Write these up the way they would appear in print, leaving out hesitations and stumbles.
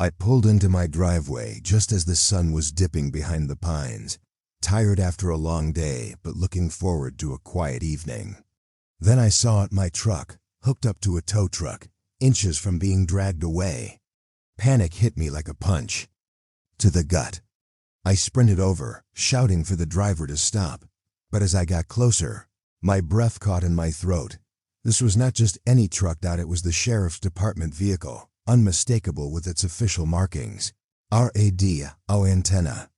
I pulled into my driveway just as the sun was dipping behind the pines, tired after a long day but looking forward to a quiet evening. Then I saw my truck, hooked up to a tow truck, inches from being dragged away. Panic hit me like a punch to the gut. I sprinted over, shouting for the driver to stop. But as I got closer, my breath caught in my throat. This was not just any truck, it was the sheriff's department vehicle, unmistakable with its official markings, RADO antenna,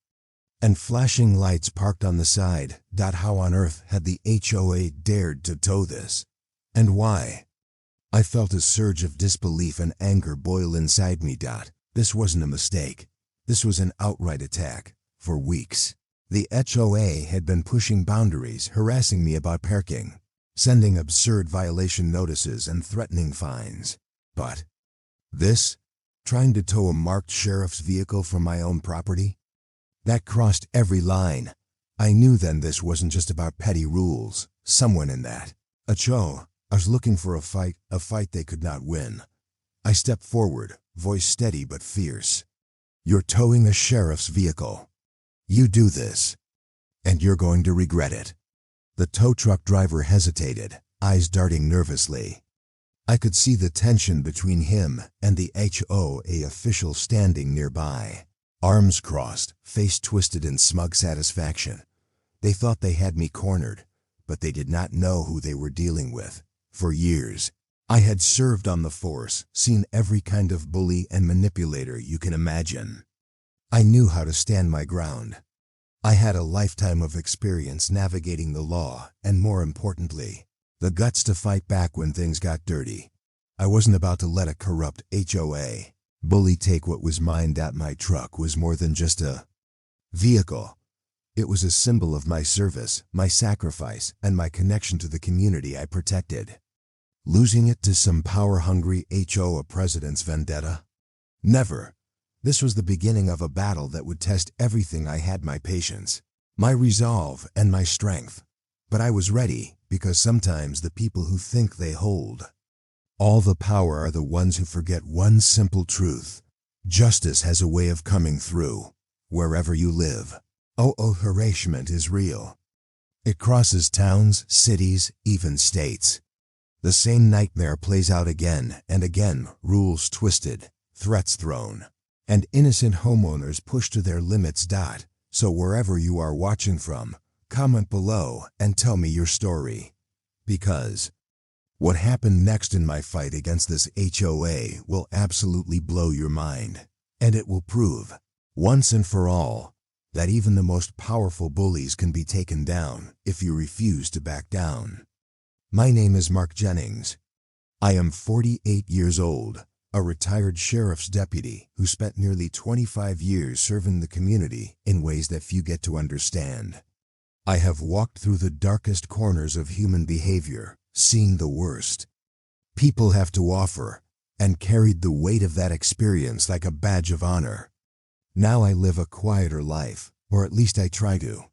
and flashing lights parked on the side. How on earth had the HOA dared to tow this? And why? I felt a surge of disbelief and anger boil inside me. This wasn't a mistake. This was an outright attack. For weeks, the HOA had been pushing boundaries, harassing me about parking, sending absurd violation notices and threatening fines. But this, trying to tow a marked sheriff's vehicle from my own property, that crossed every line. I knew then this wasn't just about petty rules. Someone in that HOA was looking for a fight they could not win. I stepped forward, voice steady but fierce. You're towing a sheriff's vehicle. You do this, and you're going to regret it. The tow truck driver hesitated, eyes darting nervously. I could see the tension between him and the HOA official standing nearby. Arms crossed, face twisted in smug satisfaction. They thought they had me cornered, but they did not know who they were dealing with. For years, I had served on the force, seen every kind of bully and manipulator you can imagine. I knew how to stand my ground. I had a lifetime of experience navigating the law and, more importantly, the guts to fight back when things got dirty. I wasn't about to let a corrupt HOA bully take what was mine. My truck was more than just a vehicle. It was a symbol of my service, my sacrifice, and my connection to the community I protected. Losing it to some power-hungry HOA president's vendetta? Never. This was the beginning of a battle that would test everything I had: my patience, my resolve, and my strength. But I was ready, because sometimes the people who think they hold all the power are the ones who forget one simple truth. Justice has a way of coming through, wherever you live. Harassment is real. It crosses towns, cities, even states. The same nightmare plays out again and again, rules twisted, threats thrown, and innocent homeowners pushed to their limits. So wherever you are watching from, comment below and tell me your story. Because what happened next in my fight against this HOA will absolutely blow your mind. And it will prove, once and for all, that even the most powerful bullies can be taken down if you refuse to back down. My name is Mark Jennings. I am 48 years old, a retired sheriff's deputy who spent nearly 25 years serving the community in ways that few get to understand. I have walked through the darkest corners of human behavior, seen the worst people have to offer, and carried the weight of that experience like a badge of honor. Now I live a quieter life, or at least I try to.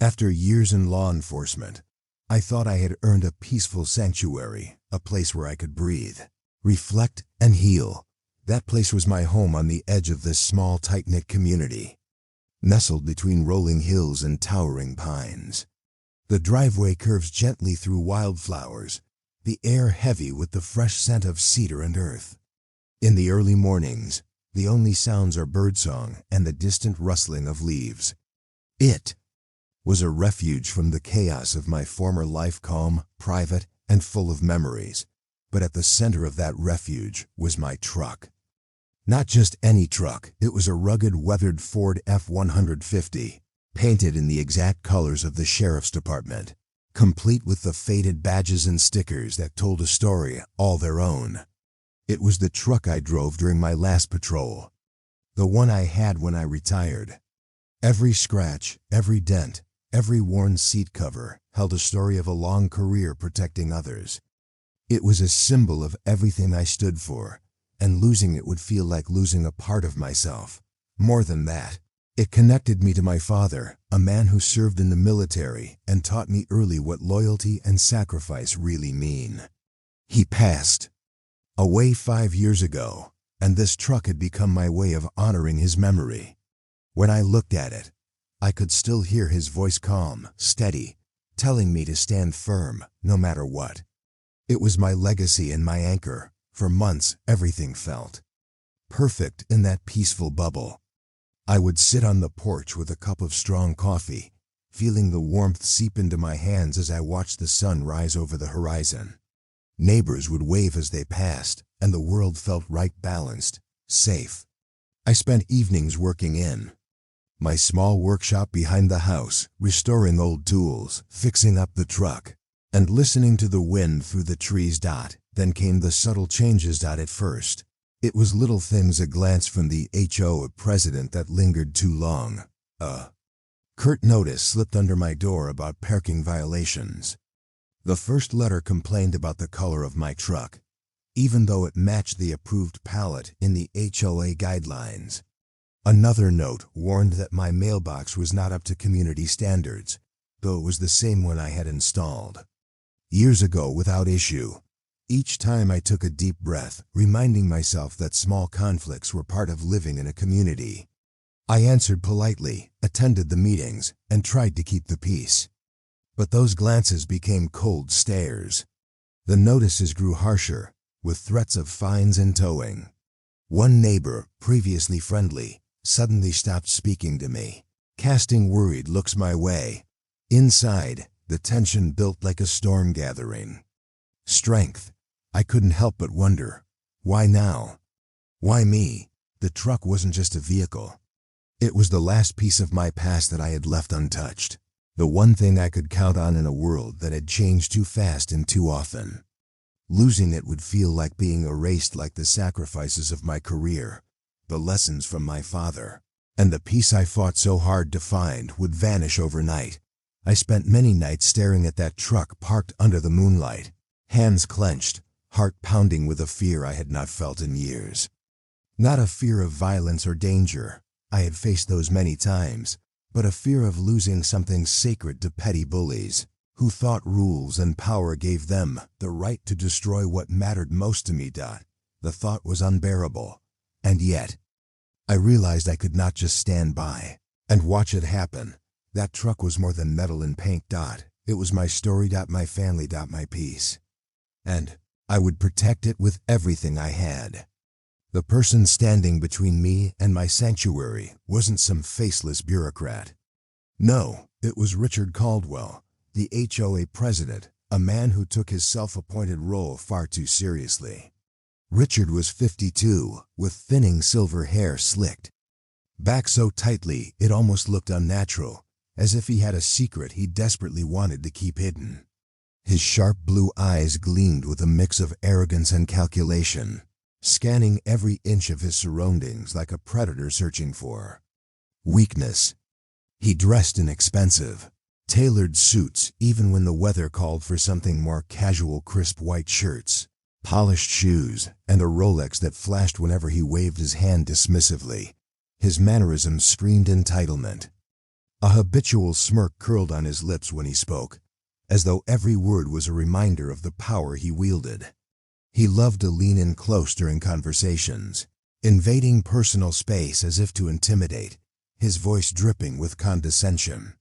After years in law enforcement, I thought I had earned a peaceful sanctuary, a place where I could breathe, reflect, and heal. That place was my home on the edge of this small, tight-knit community, nestled between rolling hills and towering pines. The driveway curves gently through wildflowers, the air heavy with the fresh scent of cedar and earth. In the early mornings, the only sounds are birdsong and the distant rustling of leaves. It was a refuge from the chaos of my former life, calm, private, and full of memories. But at the center of that refuge was my truck. Not just any truck, it was a rugged, weathered Ford F-150, painted in the exact colors of the sheriff's department, complete with the faded badges and stickers that told a story all their own. It was the truck I drove during my last patrol, the one I had when I retired. Every scratch, every dent, every worn seat cover held a story of a long career protecting others. It was a symbol of everything I stood for, and losing it would feel like losing a part of myself. More than that, it connected me to my father, a man who served in the military and taught me early what loyalty and sacrifice really mean. He passed away 5 years ago, and this truck had become my way of honoring his memory. When I looked at it, I could still hear his voice, calm, steady, telling me to stand firm, no matter what. It was my legacy and my anchor. For months, everything felt perfect in that peaceful bubble. I would sit on the porch with a cup of strong coffee, feeling the warmth seep into my hands as I watched the sun rise over the horizon. Neighbors would wave as they passed, and the world felt right, balanced, safe. I spent evenings working in my small workshop behind the house, restoring old tools, fixing up the truck, and listening to the wind through the trees. Then came the subtle changes. At first, it was little things, a glance from the HOA president that lingered too long. A curt notice slipped under my door about parking violations. The first letter complained about the color of my truck, even though it matched the approved palette in the HOA guidelines. Another note warned that my mailbox was not up to community standards, though it was the same one I had installed years ago without issue. Each time I took a deep breath, reminding myself that small conflicts were part of living in a community. I answered politely, attended the meetings, and tried to keep the peace. But those glances became cold stares. The notices grew harsher, with threats of fines and towing. One neighbor, previously friendly, suddenly stopped speaking to me, casting worried looks my way. Inside, the tension built like a storm gathering. Strength. I couldn't help but wonder, why now? Why me? The truck wasn't just a vehicle. It was the last piece of my past that I had left untouched. The one thing I could count on in a world that had changed too fast and too often. Losing it would feel like being erased, like the sacrifices of my career, the lessons from my father, and the peace I fought so hard to find would vanish overnight. I spent many nights staring at that truck parked under the moonlight, hands clenched, heart pounding with a fear I had not felt in years. Not a fear of violence or danger, I had faced those many times, but a fear of losing something sacred to petty bullies, who thought rules and power gave them the right to destroy what mattered most to me. The thought was unbearable, and yet, I realized I could not just stand by and watch it happen. That truck was more than metal and paint. It was my story, my family, my peace. And I would protect it with everything I had. The person standing between me and my sanctuary wasn't some faceless bureaucrat. No, it was Richard Caldwell, the HOA president, a man who took his self-appointed role far too seriously. Richard was 52, with thinning silver hair slicked back so tightly it almost looked unnatural, as if he had a secret he desperately wanted to keep hidden. His sharp blue eyes gleamed with a mix of arrogance and calculation, scanning every inch of his surroundings like a predator searching for weakness. He dressed in expensive, tailored suits even when the weather called for something more casual, crisp white shirts, polished shoes, and a Rolex that flashed whenever he waved his hand dismissively. His mannerisms screamed entitlement. A habitual smirk curled on his lips when he spoke, as though every word was a reminder of the power he wielded. He loved to lean in close during conversations, invading personal space as if to intimidate, his voice dripping with condescension.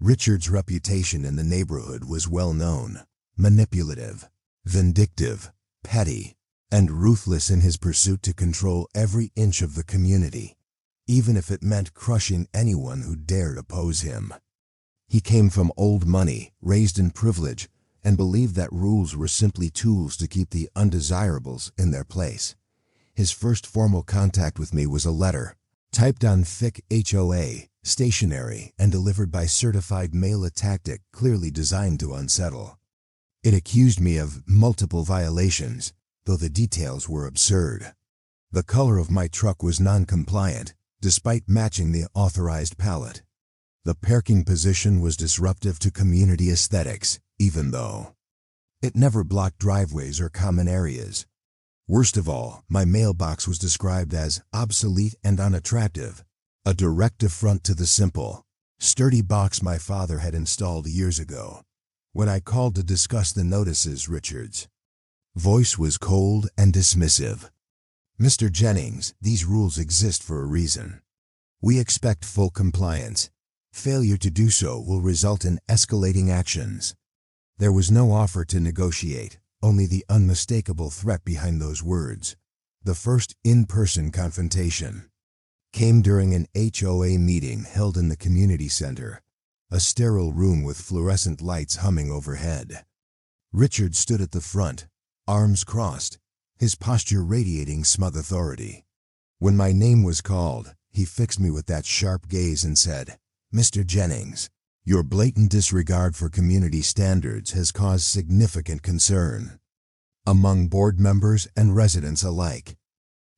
Richard's reputation in the neighborhood was well known: manipulative, vindictive, petty, and ruthless in his pursuit to control every inch of the community, even if it meant crushing anyone who dared oppose him. He came from old money, raised in privilege, and believed that rules were simply tools to keep the undesirables in their place. His first formal contact with me was a letter, typed on thick HOA stationery and delivered by certified mail, a tactic clearly designed to unsettle. It accused me of multiple violations, though the details were absurd. The color of my truck was non-compliant, despite matching the authorized palette. The parking position was disruptive to community aesthetics, even though it never blocked driveways or common areas. Worst of all, my mailbox was described as obsolete and unattractive, a direct affront to the simple, sturdy box my father had installed years ago. When I called to discuss the notices, Richard's voice was cold and dismissive. "Mr. Jennings, these rules exist for a reason. We expect full compliance. Failure to do so will result in escalating actions." There was no offer to negotiate, only the unmistakable threat behind those words. The first in-person confrontation came during an HOA meeting held in the community center, a sterile room with fluorescent lights humming overhead. Richard stood at the front, arms crossed, his posture radiating smug authority. When my name was called, he fixed me with that sharp gaze and said, "Mr. Jennings, your blatant disregard for community standards has caused significant concern among board members and residents alike.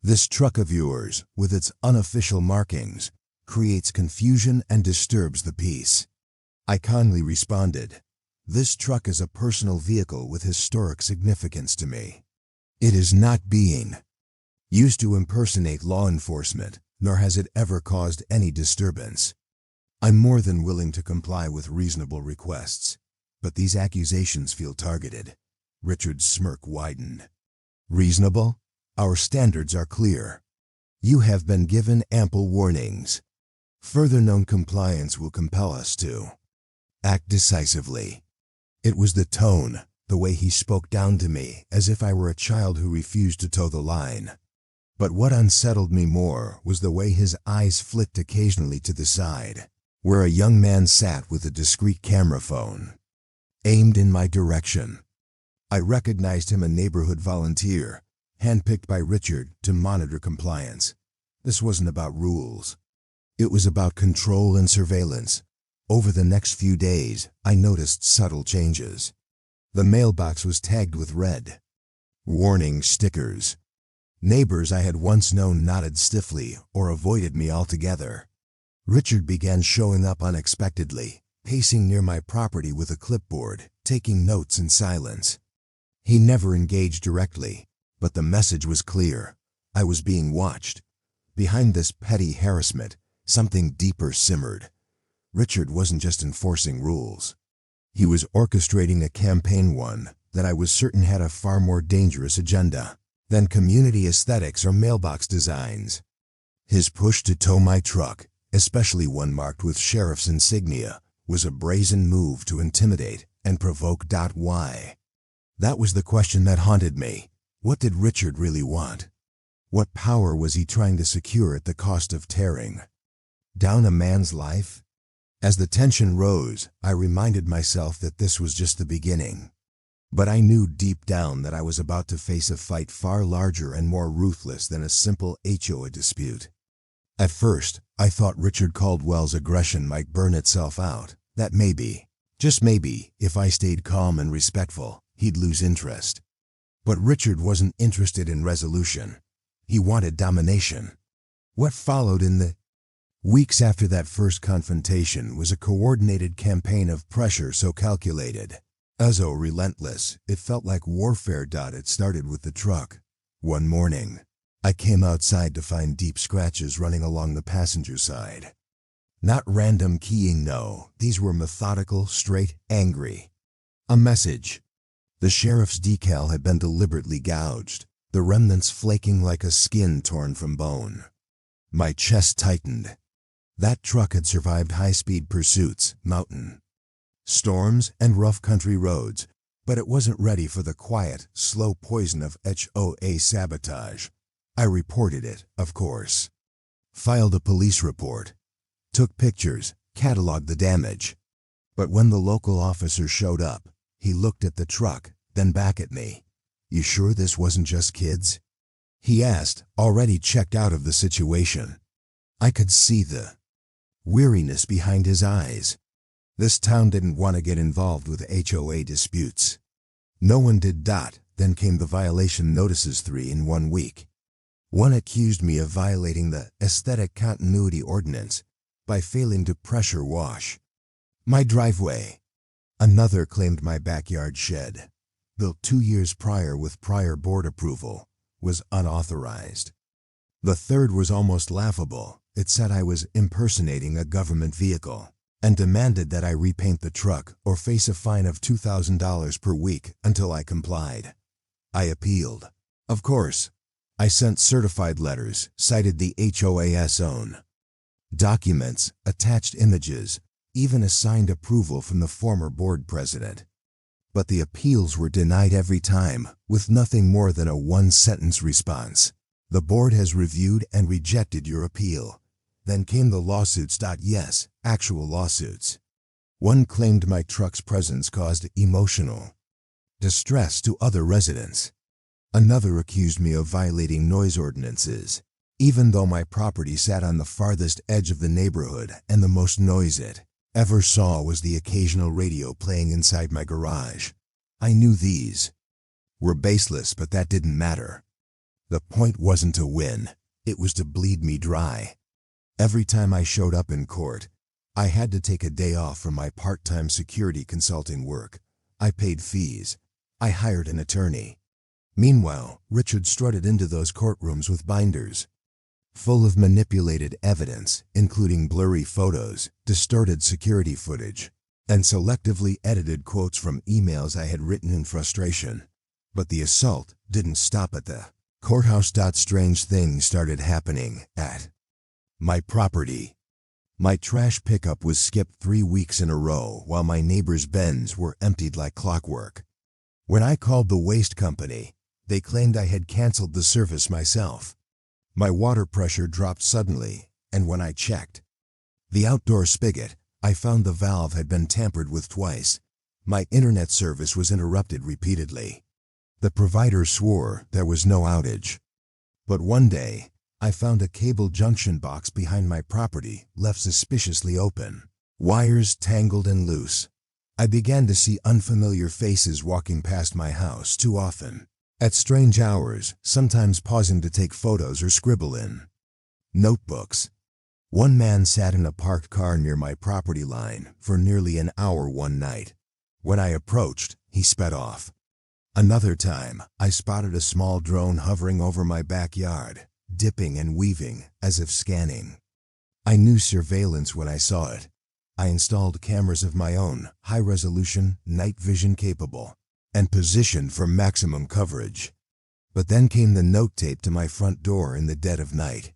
This truck of yours, with its unofficial markings, creates confusion and disturbs the peace." I calmly responded, "This truck is a personal vehicle with historic significance to me. It is not being used to impersonate law enforcement, nor has it ever caused any disturbance. I'm more than willing to comply with reasonable requests, but these accusations feel targeted." Richard's smirk widened. "Reasonable? Our standards are clear. You have been given ample warnings. Further non-compliance will compel us to act decisively." It was the tone, the way he spoke down to me, as if I were a child who refused to toe the line. But what unsettled me more was the way his eyes flicked occasionally to the side, where a young man sat with a discreet camera phone aimed in my direction. I recognized him, a neighborhood volunteer, handpicked by Richard to monitor compliance. This wasn't about rules. It was about control and surveillance. Over the next few days, I noticed subtle changes. The mailbox was tagged with red warning stickers. Neighbors I had once known nodded stiffly or avoided me altogether. Richard began showing up unexpectedly, pacing near my property with a clipboard, taking notes in silence. He never engaged directly, but the message was clear. I was being watched. Behind this petty harassment, something deeper simmered. Richard wasn't just enforcing rules. He was orchestrating a campaign, one that I was certain had a far more dangerous agenda than community aesthetics or mailbox designs. His push to tow my truck, especially one marked with sheriff's insignia, was a brazen move to intimidate and provoke. Why? That was the question that haunted me. What did Richard really want? What power was he trying to secure at the cost of tearing down a man's life? As the tension rose, I reminded myself that this was just the beginning. But I knew deep down that I was about to face a fight far larger and more ruthless than a simple HOA dispute. At first, I thought Richard Caldwell's aggression might burn itself out, that maybe, just maybe, if I stayed calm and respectful, he'd lose interest. But Richard wasn't interested in resolution. He wanted domination. What followed in the weeks after that first confrontation was a coordinated campaign of pressure so calculated, so relentless, it felt like warfare. It started with the truck. One morning, I came outside to find deep scratches running along the passenger side. Not random keying, no. These were methodical, straight, angry. A message. The sheriff's decal had been deliberately gouged, the remnants flaking like a skin torn from bone. My chest tightened. That truck had survived high-speed pursuits, mountain storms, and rough country roads, but it wasn't ready for the quiet, slow poison of HOA sabotage. I reported it, of course. Filed a police report. Took pictures, cataloged the damage. But when the local officer showed up, he looked at the truck, then back at me. "You sure this wasn't just kids?" he asked, already checked out of the situation. I could see the weariness behind his eyes. This town didn't want to get involved with HOA disputes. No one did. Then came the violation notices, 3 in 1 week. One accused me of violating the aesthetic continuity ordinance by failing to pressure wash my driveway. Another claimed my backyard shed, built 2 years prior with prior board approval, was unauthorized. The third was almost laughable. It said I was impersonating a government vehicle and demanded that I repaint the truck or face a fine of $2,000 per week until I complied. I appealed. Of course, I sent certified letters, cited the HOA's own documents, attached images, even assigned approval from the former board president. But the appeals were denied every time, with nothing more than a one-sentence response. The board has reviewed and rejected your appeal. Then came the lawsuits. Yes, actual lawsuits. One claimed my truck's presence caused emotional distress to other residents. Another accused me of violating noise ordinances, even though my property sat on the farthest edge of the neighborhood and the most noise it ever saw was the occasional radio playing inside my garage. I knew these were baseless, but that didn't matter. The point wasn't to win, it was to bleed me dry. Every time I showed up in court, I had to take a day off from my part-time security consulting work. I paid fees. I hired an attorney. Meanwhile, Richard strutted into those courtrooms with binders full of manipulated evidence, including blurry photos, distorted security footage, and selectively edited quotes from emails I had written in frustration. But the assault didn't stop at the courthouse. Strange things started happening at my property. My trash pickup was skipped 3 weeks in a row while my neighbor's bins were emptied like clockwork. When I called the waste company, they claimed I had canceled the service myself. My water pressure dropped suddenly, and when I checked the outdoor spigot, I found the valve had been tampered with twice. My internet service was interrupted repeatedly. The provider swore there was no outage. But one day, I found a cable junction box behind my property left suspiciously open, wires tangled and loose. I began to see unfamiliar faces walking past my house too often, at strange hours, sometimes pausing to take photos or scribble in notebooks. One man sat in a parked car near my property line for nearly an hour one night. When I approached, he sped off. Another time, I spotted a small drone hovering over my backyard, dipping and weaving as if scanning. I knew surveillance when I saw it. I installed cameras of my own, high-resolution, night vision capable, and positioned for maximum coverage. But then came the note taped to my front door in the dead of night.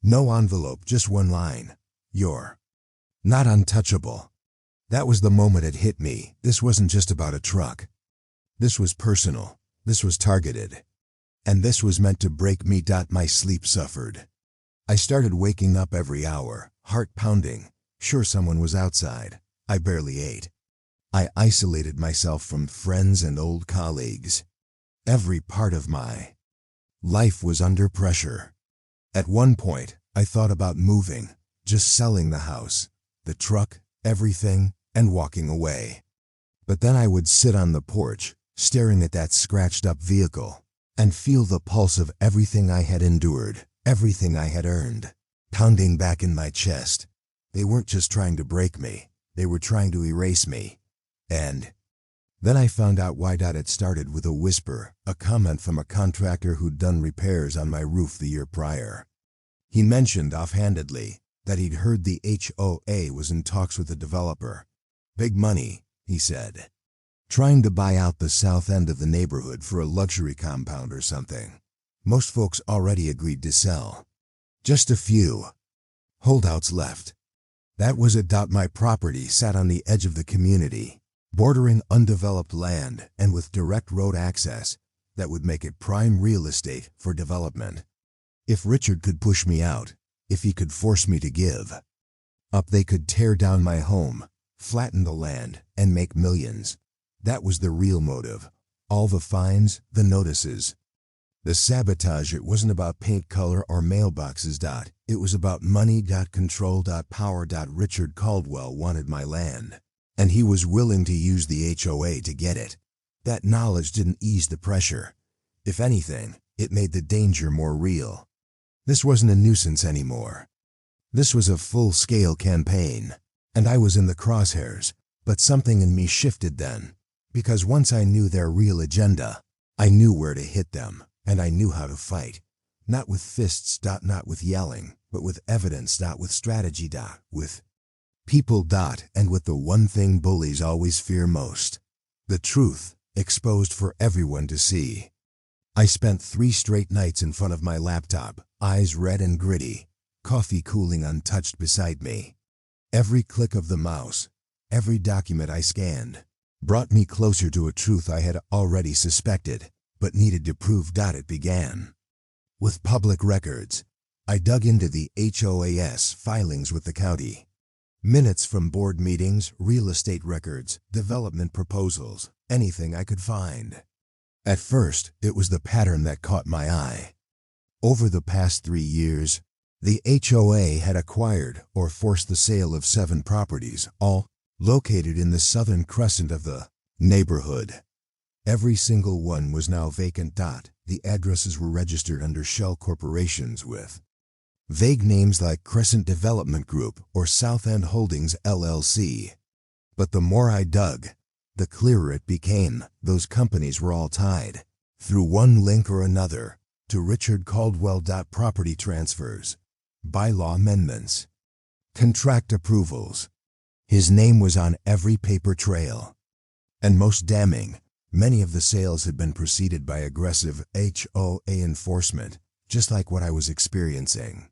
No envelope, just one line. You're not untouchable. That was the moment it hit me. This wasn't just about a truck. This was personal. This was targeted. And this was meant to break me. My sleep suffered. I started waking up every hour, heart pounding, sure someone was outside. I barely ate. I isolated myself from friends and old colleagues. Every part of my life was under pressure. At one point, I thought about moving, just selling the house, the truck, everything, and walking away. But then I would sit on the porch, staring at that scratched-up vehicle, and feel the pulse of everything I had endured, everything I had earned, pounding back in my chest. They weren't just trying to break me, they were trying to erase me. And then I found out why. It started with a whisper, a comment from a contractor who'd done repairs on my roof the year prior. He mentioned offhandedly that he'd heard the HOA was in talks with a developer. Big money, he said. Trying to buy out the south end of the neighborhood for a luxury compound or something. Most folks already agreed to sell. Just a few holdouts left. That was it. My property sat on the edge of the community, bordering undeveloped land and with direct road access that would make it prime real estate for development. If Richard could push me out, if he could force me to give up, they could tear down my home, flatten the land, and make millions. That was the real motive. All the fines, the notices, the sabotage. It wasn't about paint color or mailboxes. It was about money. Control. Power. Richard Caldwell wanted my land, and he was willing to use the HOA to get it. That knowledge didn't ease the pressure. If anything, it made the danger more real. This wasn't a nuisance anymore. This was a full-scale campaign, and I was in the crosshairs. But something in me shifted then, because once I knew their real agenda, I knew where to hit them, and I knew how to fight. Not with fists. Not with yelling, but with evidence. With strategy. With people. And with the one thing bullies always fear most: the truth, exposed for everyone to see. I spent 3 straight nights in front of my laptop, eyes red and gritty, coffee cooling untouched beside me. Every click of the mouse, every document I scanned, brought me closer to a truth I had already suspected, but needed to prove. It began with public records. I dug into the HOA's filings with the county. Minutes from board meetings, real estate records, development proposals, anything I could find. At first, it was the pattern that caught my eye. Over the past 3 years, the HOA had acquired or forced the sale of 7 properties, all located in the southern crescent of the neighborhood. Every single one was now vacant. The addresses were registered under shell corporations with vague names like Crescent Development Group or South End Holdings LLC. But the more I dug, the clearer it became. Those companies were all tied, through one link or another, to Richard Caldwell. Property transfers, bylaw amendments, contract approvals. His name was on every paper trail. And most damning, many of the sales had been preceded by aggressive HOA enforcement, just like what I was experiencing.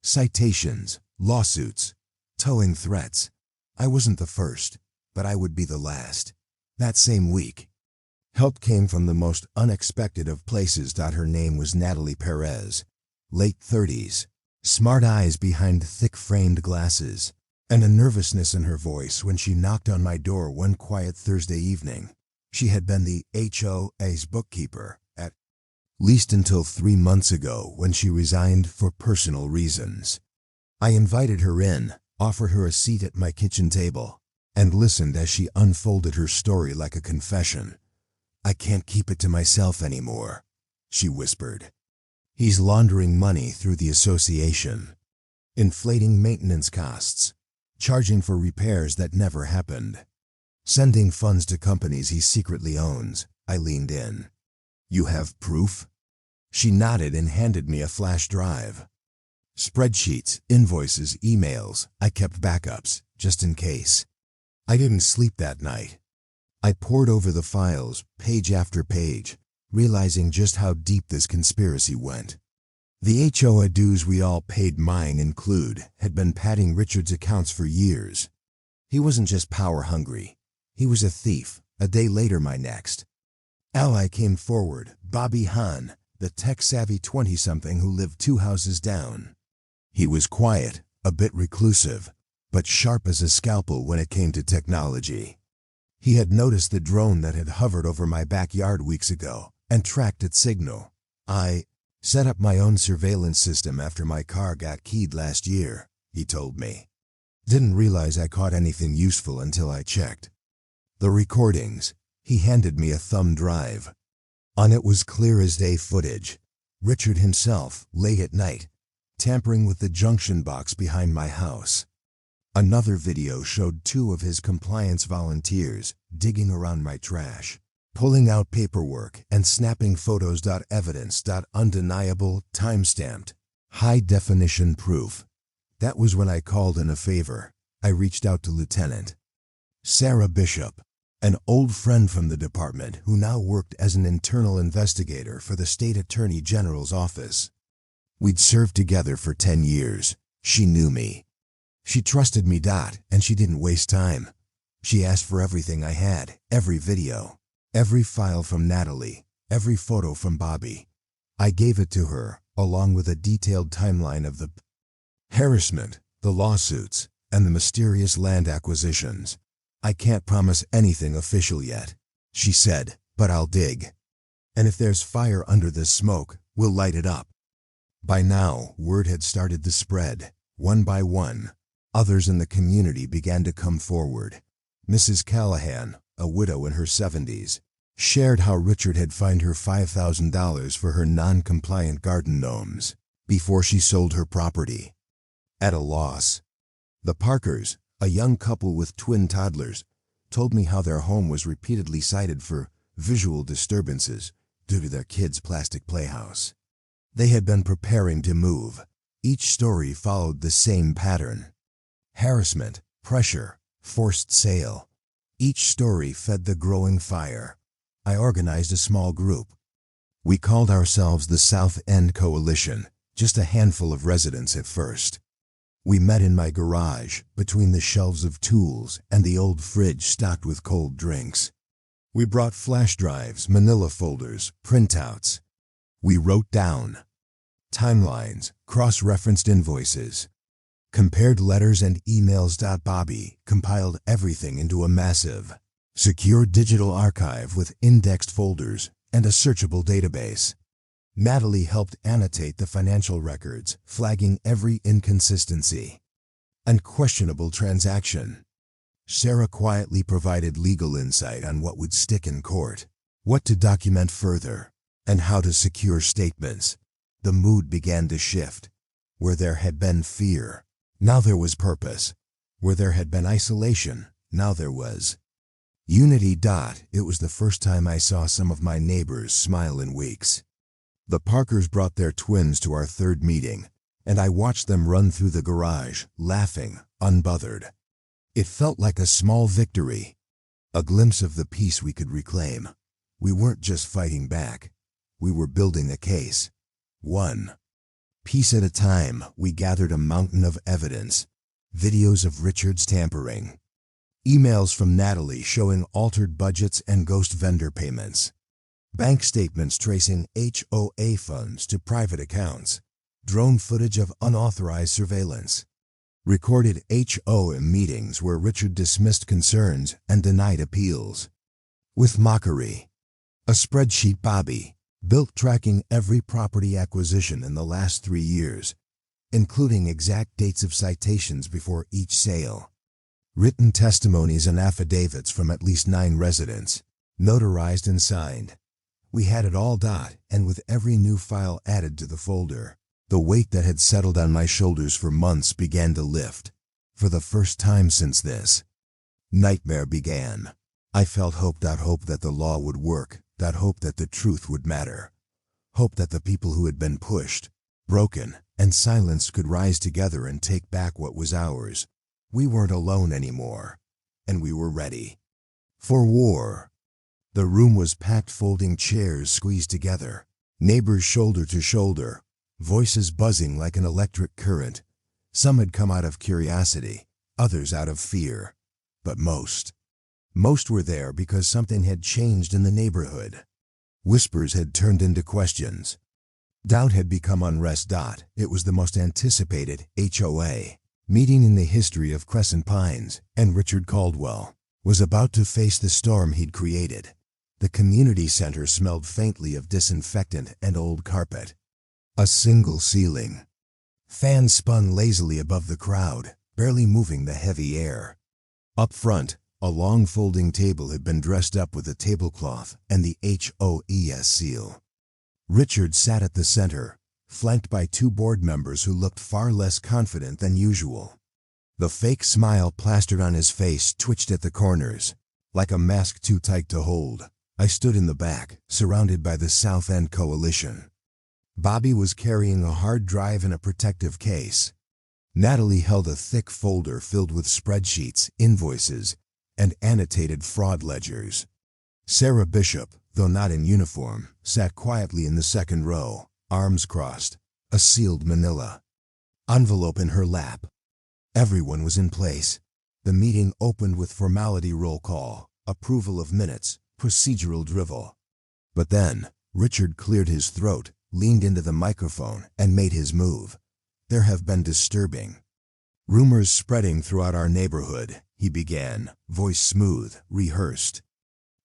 Citations, lawsuits, towing threats. I wasn't the first, but I would be the last. That same week, help came from the most unexpected of places. Her name was Natalie Perez, late 30s, smart eyes behind thick framed glasses, and a nervousness in her voice when she knocked on my door one quiet Thursday evening. She had been the HOA's bookkeeper, at least until 3 months ago when she resigned for personal reasons. I invited her in, offered her a seat at my kitchen table, and listened as she unfolded her story like a confession. "I can't keep it to myself anymore," she whispered. "He's laundering money through the association, inflating maintenance costs, charging for repairs that never happened, sending funds to companies he secretly owns." I leaned in. "You have proof?" She nodded and handed me a flash drive. Spreadsheets, invoices, emails. I kept backups, just in case. I didn't sleep that night. I pored over the files, page after page, realizing just how deep this conspiracy went. The HOA dues we all paid, mine include, had been padding Richard's accounts for years. He wasn't just power-hungry. He was a thief. A day later, my next ally came forward, Bobby Hahn, the tech-savvy 20-something who lived 2 houses down. He was quiet, a bit reclusive, but sharp as a scalpel when it came to technology. He had noticed the drone that had hovered over my backyard weeks ago and tracked its signal. "I set up my own surveillance system after my car got keyed last year," he told me. "Didn't realize I caught anything useful until I checked the recordings." He handed me a thumb drive. On it was clear as day footage. Richard himself, late at night, tampering with the junction box behind my house. Another video showed 2 of his compliance volunteers digging around my trash, pulling out paperwork and snapping photos. Evidence. Undeniable, time-stamped, high-definition proof. That was when I called in a favor. I reached out to Lieutenant Sarah Bishop, an old friend from the department who now worked as an internal investigator for the State Attorney General's office. We'd served together for 10 years. She knew me. She trusted me. And she didn't waste time. She asked for everything I had, every video, every file from Natalie, every photo from Bobby. I gave it to her, along with a detailed timeline of the harassment, the lawsuits, and the mysterious land acquisitions. "I can't promise anything official yet," she said, "but I'll dig. And if there's fire under this smoke, we'll light it up." By now, word had started to spread. One by one, others in the community began to come forward. Mrs. Callahan, a widow in her 70s, shared how Richard had fined her $5,000 for her non-compliant garden gnomes before she sold her property at a loss. The Parkers, a young couple with twin toddlers, told me how their home was repeatedly cited for visual disturbances due to their kids' plastic playhouse. They had been preparing to move. Each story followed the same pattern: harassment, pressure, forced sale. Each story fed the growing fire. I organized a small group. We called ourselves the South End Coalition, just a handful of residents at first. We met in my garage, between the shelves of tools and the old fridge stocked with cold drinks. We brought flash drives, manila folders, printouts. We wrote down timelines, cross-referenced invoices, compared letters and emails. Bobby compiled everything into a massive, secure digital archive with indexed folders and a searchable database. Natalie helped annotate the financial records, flagging every inconsistency and questionable transaction. Sarah quietly provided legal insight on what would stick in court, what to document further, and how to secure statements. The mood began to shift. Where there had been fear, now there was purpose. Where there had been isolation, now there was unity. It was the first time I saw some of my neighbors smile in weeks. The Parkers brought their twins to our third meeting, and I watched them run through the garage, laughing, unbothered. It felt like a small victory, a glimpse of the peace we could reclaim. We weren't just fighting back, we were building a case. One piece at a time, we gathered a mountain of evidence, videos of Richard's tampering, emails from Natalie showing altered budgets and ghost vendor payments, bank statements tracing HOA funds to private accounts, drone footage of unauthorized surveillance, recorded HOA meetings where Richard dismissed concerns and denied appeals with mockery, a spreadsheet Bobby built tracking every property acquisition in the last 3 years, including exact dates of citations before each sale, written testimonies and affidavits from at least 9 residents, notarized and signed. We had it all. And with every new file added to the folder, the weight that had settled on my shoulders for months began to lift. For the first time since this nightmare began, I felt hope. Hope that the law would work, that hope that the truth would matter, hope that the people who had been pushed, broken, and silenced could rise together and take back what was ours. We weren't alone anymore, and we were ready for war. The room was packed, folding chairs squeezed together, neighbors shoulder to shoulder, voices buzzing like an electric current. Some had come out of curiosity, others out of fear, but most were there because something had changed in the neighborhood. Whispers had turned into questions. Doubt had become unrest. It was the most anticipated HOA meeting in the history of Crescent Pines, and Richard Caldwell was about to face the storm he'd created. The community center smelled faintly of disinfectant and old carpet. A single ceiling fan spun lazily above the crowd, barely moving the heavy air. Up front, a long folding table had been dressed up with a tablecloth and the HOES seal. Richard sat at the center, flanked by 2 board members who looked far less confident than usual. The fake smile plastered on his face twitched at the corners, like a mask too tight to hold. I stood in the back, surrounded by the South End Coalition. Bobby was carrying a hard drive in a protective case. Natalie held a thick folder filled with spreadsheets, invoices, and annotated fraud ledgers. Sarah Bishop, though not in uniform, sat quietly in the second row, arms crossed, a sealed manila envelope in her lap. Everyone was in place. The meeting opened with formality: roll call, approval of minutes, procedural drivel. But then, Richard cleared his throat, leaned into the microphone, and made his move. There have been disturbing rumors spreading throughout our neighborhood, he began, voice smooth, rehearsed.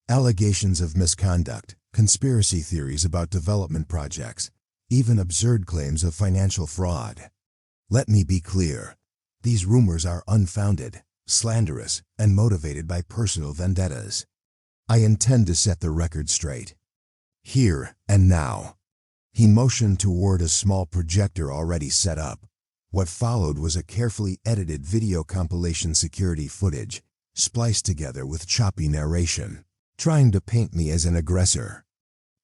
Allegations of misconduct, conspiracy theories about development projects, even absurd claims of financial fraud. Let me be clear. These rumors are unfounded, slanderous, and motivated by personal vendettas. I intend to set the record straight. Here and now. He motioned toward a small projector already set up. What followed was a carefully edited video compilation, security footage, spliced together with choppy narration, trying to paint me as an aggressor.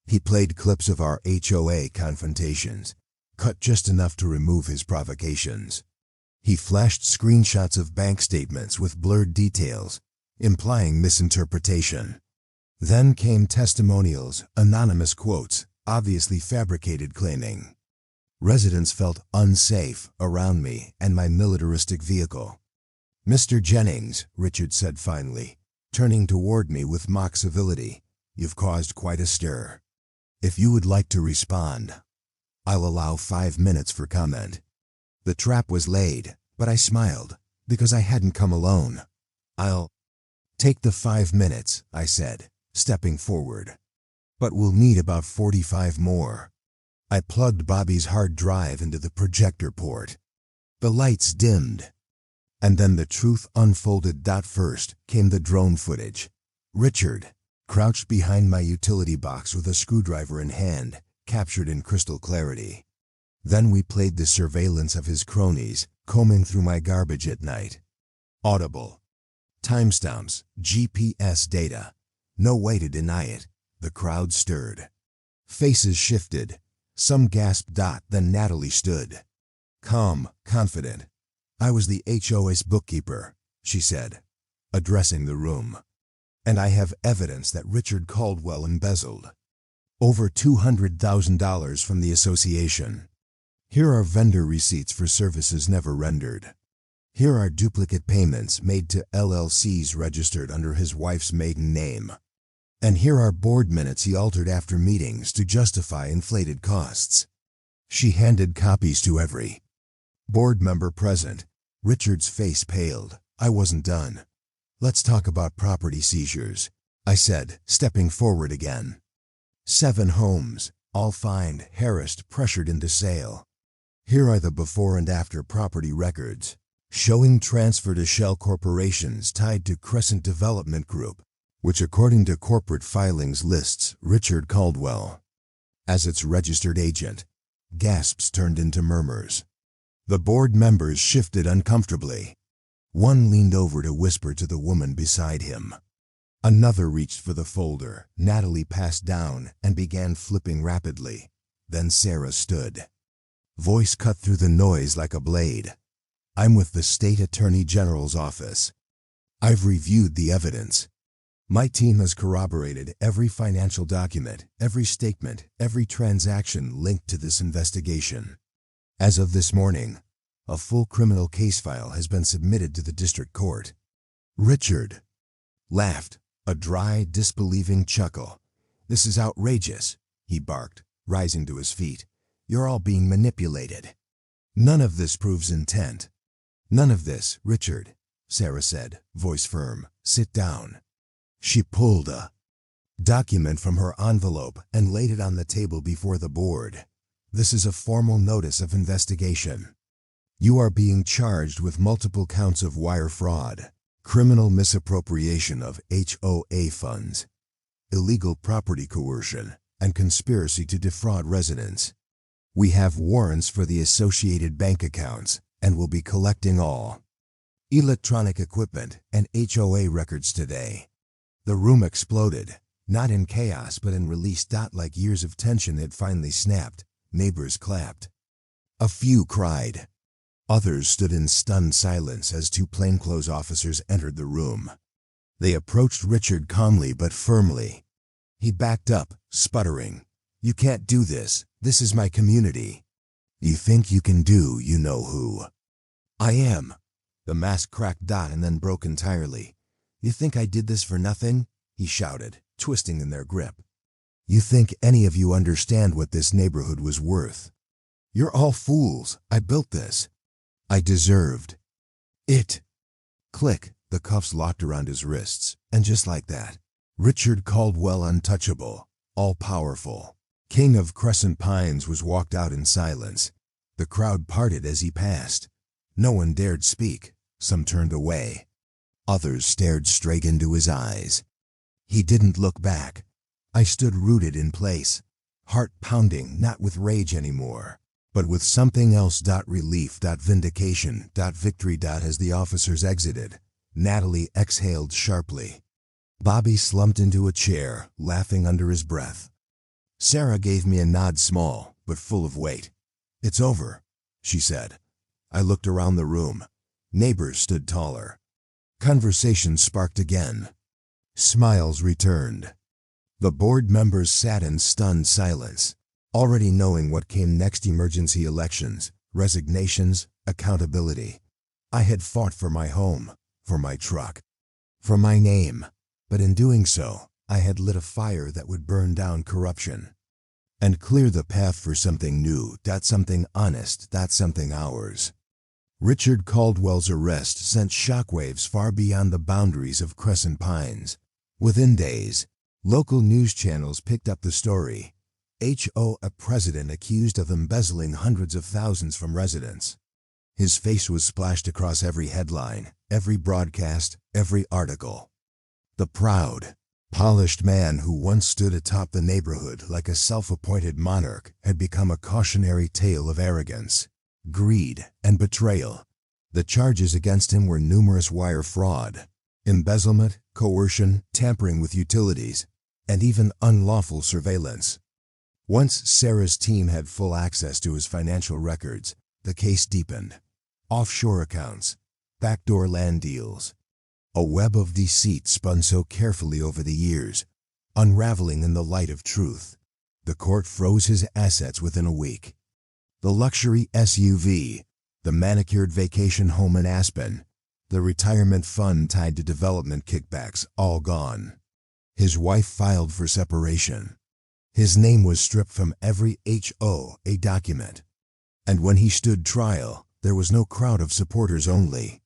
He played clips of our HOA confrontations, cut just enough to remove his provocations. He flashed screenshots of bank statements with blurred details, implying misinterpretation. Then came testimonials, anonymous quotes, obviously fabricated, claiming. Residents felt unsafe around me and my militaristic vehicle. "Mr. Jennings," Richard said finally, turning toward me with mock civility, "you've caused quite a stir. If you would like to respond, I'll allow 5 minutes for comment." The trap was laid, but I smiled, because I hadn't come alone. "I'll take the 5 minutes," I said, stepping forward. "But we'll need about 45 more." I plugged Bobby's hard drive into the projector port. The lights dimmed. And then the truth unfolded. First came the drone footage. Richard, crouched behind my utility box with a screwdriver in hand, captured in crystal clarity. Then we played the surveillance of his cronies, combing through my garbage at night. Audible. Timestamps, GPS data. No way to deny it. The crowd stirred. Faces shifted. Some gasped. Then Natalie stood. Calm, confident. "I was the HOA's bookkeeper," she said, addressing the room. "And I have evidence that Richard Caldwell embezzled over $200,000 from the association. Here are vendor receipts for services never rendered. Here are duplicate payments made to LLCs registered under his wife's maiden name. And here are board minutes he altered after meetings to justify inflated costs." She handed copies to every board member present. Richard's face paled. I wasn't done. "Let's talk about property seizures," I said, stepping forward again. 7 homes, all fined, harassed, pressured into sale. Here are the before and after property records, showing transfer to shell corporations tied to Crescent Development Group, which according to corporate filings lists Richard Caldwell as its registered agent. Gasps turned into murmurs. The board members shifted uncomfortably. One leaned over to whisper to the woman beside him. Another reached for the folder. Natalie passed down and began flipping rapidly. Then Sarah stood. Voice cut through the noise like a blade. "I'm with the State Attorney General's office. I've reviewed the evidence. My team has corroborated every financial document, every statement, every transaction linked to this investigation. As of this morning, a full criminal case file has been submitted to the district court." Richard laughed, a dry, disbelieving chuckle. "This is outrageous," he barked, rising to his feet. "You're all being manipulated. None of this proves intent." "None of this, Richard," Sarah said, voice firm. "Sit down." She pulled a document from her envelope and laid it on the table before the board. "This is a formal notice of investigation. You are being charged with multiple counts of wire fraud, criminal misappropriation of HOA funds, illegal property coercion, and conspiracy to defraud residents. We have warrants for the associated bank accounts and will be collecting all electronic equipment and HOA records today." The room exploded, not in chaos but in release. Like years of tension had finally snapped. Neighbors clapped. A few cried. Others stood in stunned silence as 2 plainclothes officers entered the room. They approached Richard calmly but firmly. He backed up, sputtering. "You can't do this. This is my community." "You think you can do you know who?" "I am." The mask cracked and then broke entirely. "You think I did this for nothing?" he shouted, twisting in their grip. "You think any of you understand what this neighborhood was worth? You're all fools. I built this. I deserved it." Click, the cuffs locked around his wrists, and just like that, Richard Caldwell, untouchable, all-powerful, king of Crescent Pines, was walked out in silence. The crowd parted as he passed. No one dared speak. Some turned away. Others stared straight into his eyes. He didn't look back. I stood rooted in place, heart pounding, not with rage anymore, but with something else. Relief, vindication, victory. As the officers exited, Natalie exhaled sharply. Bobby slumped into a chair, laughing under his breath. Sarah gave me a nod, small but full of weight. "It's over," she said. I looked around the room. Neighbors stood taller. Conversation sparked again. Smiles returned. The board members sat in stunned silence, already knowing what came next: emergency elections, resignations, accountability. I had fought for my home, for my truck, for my name, but in doing so, I had lit a fire that would burn down corruption and clear the path for something new, that something honest, that something ours. Richard Caldwell's arrest sent shockwaves far beyond the boundaries of Crescent Pines. Within days, local news channels picked up the story. HOA president accused of embezzling hundreds of thousands from residents. His face was splashed across every headline, every broadcast, every article. The proud, polished man who once stood atop the neighborhood like a self-appointed monarch had become a cautionary tale of arrogance, greed, and betrayal. The charges against him were numerous: wire fraud, embezzlement, coercion, tampering with utilities, and even unlawful surveillance. Once Sarah's team had full access to his financial records, the case deepened. Offshore accounts, backdoor land deals. A web of deceit spun so carefully over the years, unraveling in the light of truth. The court froze his assets within a week. The luxury SUV, the manicured vacation home in Aspen, the retirement fund tied to development kickbacks, all gone. His wife filed for separation. His name was stripped from every HOA document. And when he stood trial, there was no crowd of supporters only.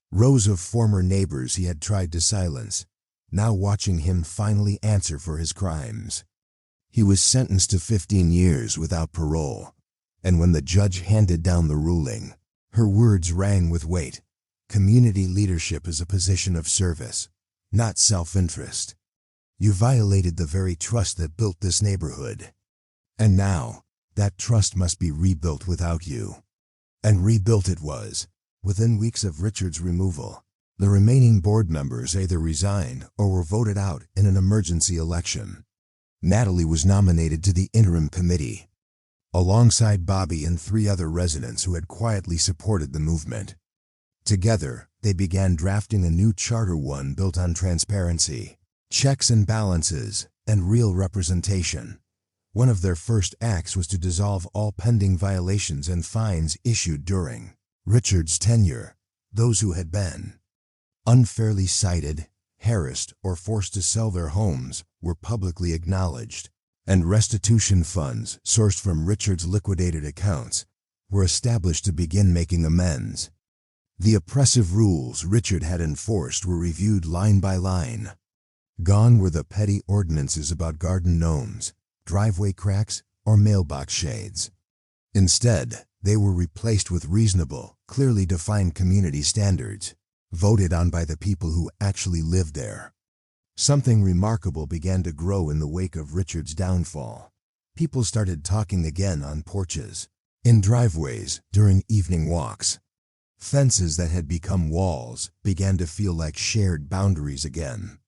Rows of former neighbors he had tried to silence, now watching him finally answer for his crimes. He was sentenced to 15 years without parole, and when the judge handed down the ruling, her words rang with weight. Community leadership is a position of service, not self-interest. You violated the very trust that built this neighborhood. And now, that trust must be rebuilt without you. And rebuilt it was. Within weeks of Richard's removal, the remaining board members either resigned or were voted out in an emergency election. Natalie was nominated to the interim committee, alongside Bobby and 3 other residents who had quietly supported the movement. Together, they began drafting a new charter, one built on transparency, checks and balances, and real representation. One of their first acts was to dissolve all pending violations and fines issued during Richard's tenure. Those who had been unfairly cited, harassed, or forced to sell their homes were publicly acknowledged, and restitution funds sourced from Richard's liquidated accounts were established to begin making amends. The oppressive rules Richard had enforced were reviewed line by line. Gone were the petty ordinances about garden gnomes, driveway cracks, or mailbox shades. Instead, they were replaced with reasonable, clearly defined community standards, voted on by the people who actually lived there. Something remarkable began to grow in the wake of Richard's downfall. People started talking again on porches, in driveways, during evening walks. Fences that had become walls began to feel like shared boundaries again.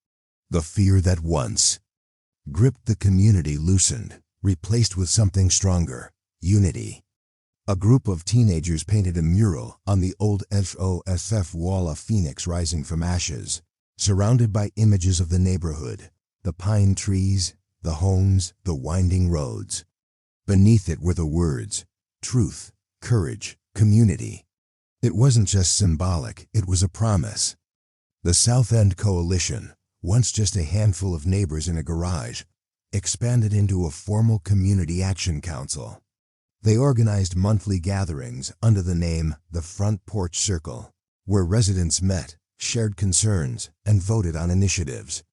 The fear that once gripped the community loosened, replaced with something stronger: unity. A group of teenagers painted a mural on the old HOSF wall, a phoenix rising from ashes, surrounded by images of the neighborhood, the pine trees, the homes, the winding roads. Beneath it were the words: truth, courage, community. It wasn't just symbolic, it was a promise. The South End Coalition, once just a handful of neighbors in a garage, expanded into a formal community action council. They organized monthly gatherings under the name The Front Porch Circle, where residents met, shared concerns, and voted on initiatives.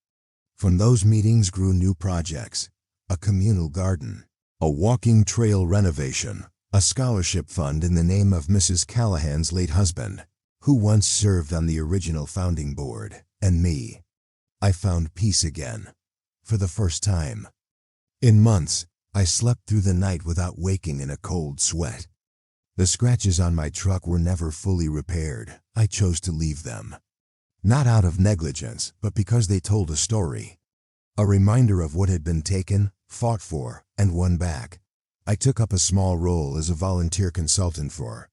From those meetings grew new projects: a communal garden, a walking trail renovation, a scholarship fund in the name of Mrs. Callahan's late husband, who once served on the original founding board, and me. I found peace again, for the first time. In months, I slept through the night without waking in a cold sweat. The scratches on my truck were never fully repaired. I chose to leave them. Not out of negligence, but because they told a story. A reminder of what had been taken, fought for, and won back. I took up a small role as a volunteer consultant for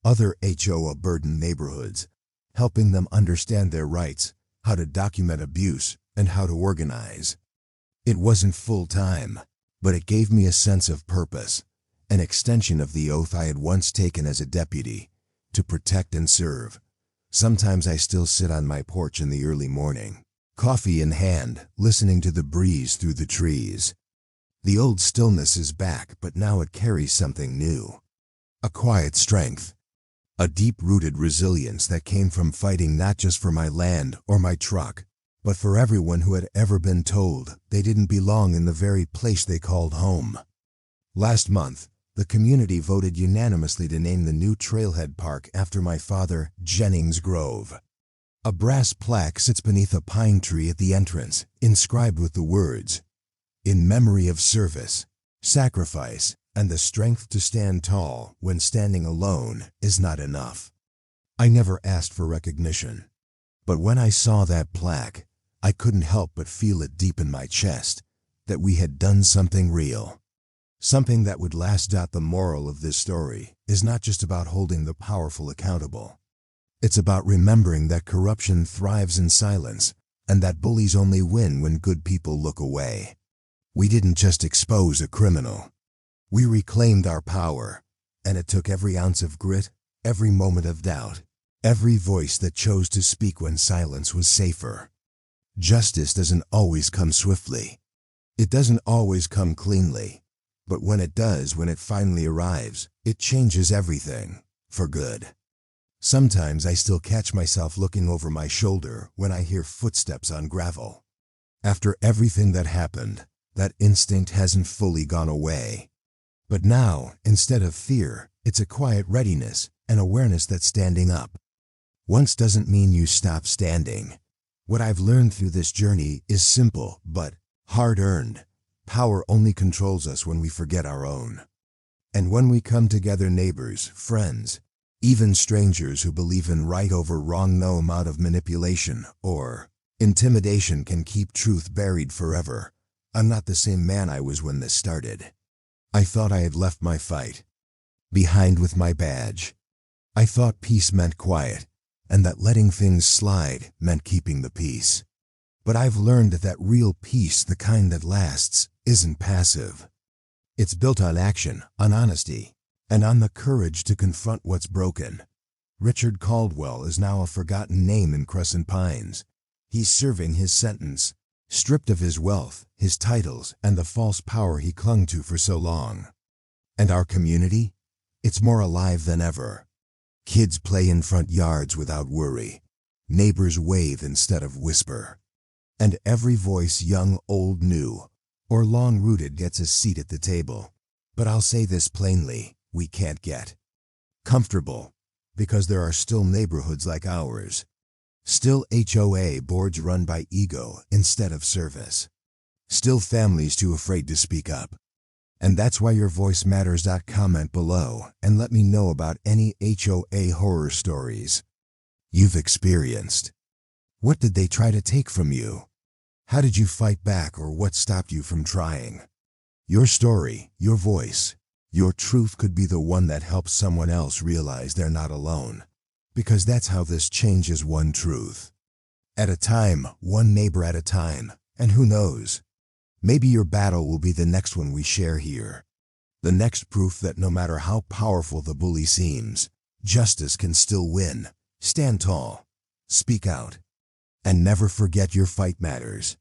other HOA-burdened neighborhoods, helping them understand their rights, how to document abuse, and how to organize. It wasn't full-time, but it gave me a sense of purpose, an extension of the oath I had once taken as a deputy, to protect and serve. Sometimes I still sit on my porch in the early morning, coffee in hand, listening to the breeze through the trees. The old stillness is back, but now it carries something new. A quiet strength, a deep-rooted resilience that came from fighting not just for my land or my truck, but for everyone who had ever been told they didn't belong in the very place they called home. Last month, the community voted unanimously to name the new trailhead park after my father, Jennings Grove. A brass plaque sits beneath a pine tree at the entrance, inscribed with the words, "In memory of service, sacrifice, and the strength to stand tall when standing alone is not enough." I never asked for recognition, but when I saw that plaque, I couldn't help but feel it deep in my chest, that we had done something real. Something that would last. The moral of this story is not just about holding the powerful accountable. It's about remembering that corruption thrives in silence, and that bullies only win when good people look away. We didn't just expose a criminal. We reclaimed our power, and it took every ounce of grit, every moment of doubt, every voice that chose to speak when silence was safer. Justice doesn't always come swiftly. It doesn't always come cleanly. But when it does, when it finally arrives, it changes everything, for good. Sometimes I still catch myself looking over my shoulder when I hear footsteps on gravel. After everything that happened, that instinct hasn't fully gone away. But now, instead of fear, it's a quiet readiness, an awareness that standing up once doesn't mean you stop standing. What I've learned through this journey is simple, but hard-earned. Power only controls us when we forget our own. And when we come together, neighbors, friends, even strangers who believe in right over wrong, no amount of manipulation or intimidation can keep truth buried forever. I'm not the same man I was when this started. I thought I had left my fight behind with my badge. I thought peace meant quiet, and that letting things slide meant keeping the peace. But I've learned that real peace, the kind that lasts, isn't passive. It's built on action, on honesty, and on the courage to confront what's broken. Richard Caldwell is now a forgotten name in Crescent Pines. He's serving his sentence, stripped of his wealth, his titles, and the false power he clung to for so long. And our community? It's more alive than ever. Kids play in front yards without worry. Neighbors wave instead of whisper. And every voice, young, old, new, or long-rooted, gets a seat at the table. But I'll say this plainly, we can't get comfortable, because there are still neighborhoods like ours. Still HOA boards run by ego instead of service. Still families too afraid to speak up. And that's why your voice matters. Comment below and let me know about any HOA horror stories you've experienced. What did they try to take from you? How did you fight back, or what stopped you from trying? Your story, your voice, your truth could be the one that helps someone else realize they're not alone. Because that's how this changes, one truth at a time, one neighbor at a time. And who knows? Maybe your battle will be the next one we share here. The next proof that no matter how powerful the bully seems, justice can still win. Stand tall, speak out, and never forget your fight matters.